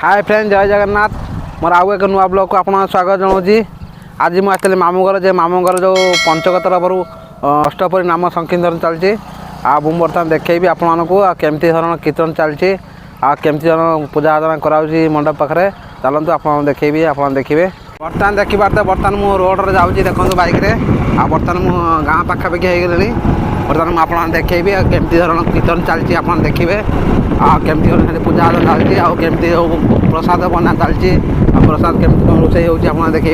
Hi friend जय जगन्नाथ मोर आउ एक नुआ ब्लॉग को आपन स्वागत जनाऊँगी। आज मुझे मामू घर मामू घर जो पंचक तरफ अष्टपरी नाम संकीर्तन चलती मुझे बर्तमान देखी आपण को केमती धरण कीर्तन चलती केमती धरण पूजा अर्चना कराऊँगी मंडप पाखे चलतु आप देखी आप देखिए। बर्तमान देखी पारे बर्तमान मुझे रोड जाऊँगी देखो बाइक बर्तमान मु गाँ पाखापाखि हो गली बर्तमान मुझे देखी केमती धरण कीर्तन चलती आप देखिए केमती धरण पूजा अर्चना चलती केमती प्रसाद बना चलती प्रसाद केमती रोषे हो देखी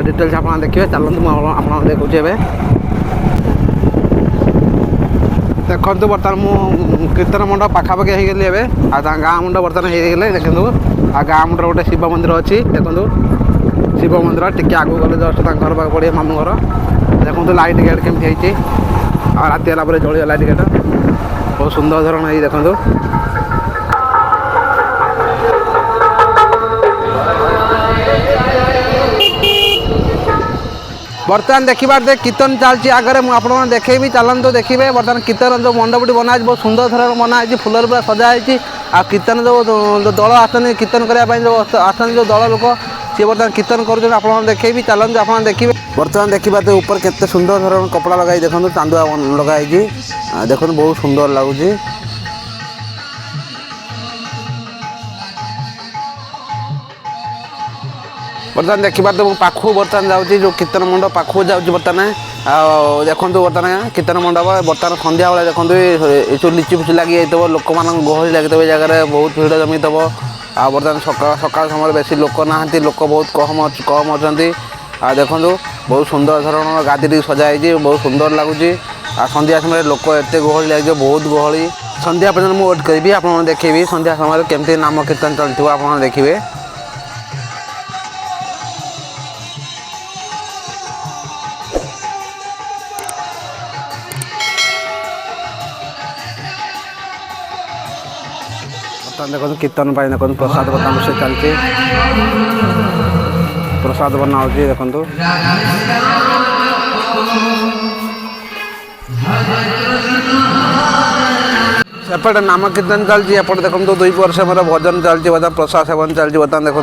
डिटेल्स आप देखिए चलते आप देखुचे देखु बर्तमान मु कीर्तन मंडप पाखापाखि हो गली गाँ मुंड बर्तमान हो गले देखो गाँ मुंड गोटे शिव मंदिर अच्छी देखो शिव मंदिर टी आगे गले जस्ट घर पाक पड़े मामू घर देखो लाइट गेट केमती राति है जलिया लाइट गेट बहुत सुंदर धरण है देखो। बर्तमान देखिबार दे कीर्तन चलती आगे मुझे देखेबी चलते देखिए बर्तमान कीर्तन जो मंडपटी बनाई बहुत सुंदर धरण बनाई फुलर पूरा सजाई कीर्तन जो दल आसनी कीर्तन करने जो आसनी जो दल लोक सी बर्तमान कीर्तन कर देखेबी चलते आप देखिए। बर्तमान देखिए ऊपर केते सुंदर धरण कपड़ा लगाई देखो चांदुआ लगाई देखो बहुत सुंदर लगुच। बर्तमान देखिए तो पाखु बर्तमान जाऊँगी जो कीर्तन मंडप पाखु जाऊँगी बर्तमान देखो बर्तमान कीर्तन मंडप बर्तमान सन्ध्या बेले देखो लिचि फुचि लगी जाइए लोक मान गहली लगी जगह बहुत भीड़ जमी थो बर्तमान सकाल समय बेसी लोक ना लोक बहुत कम अच्छा देखो बहुत सुंदर धरण गादी सजाई बहुत सुंदर लगुच सन्ध्या समय लोक एत गहली लगे बहुत गहली सन्ध्या पर्यटन मुझे वेट करी आप देखी सन्ध्या समय केमती नाम कीर्तन चलती आप देखिए। देखो कीर्तन देखो प्रसाद बर्तमान से चलती प्रसाद बना देखो सेपटे नाम कीर्तन चलती एपटे देखो 2 वर्ष मेरा भजन चलती बता प्रसाद सेवन चलती बता देखो।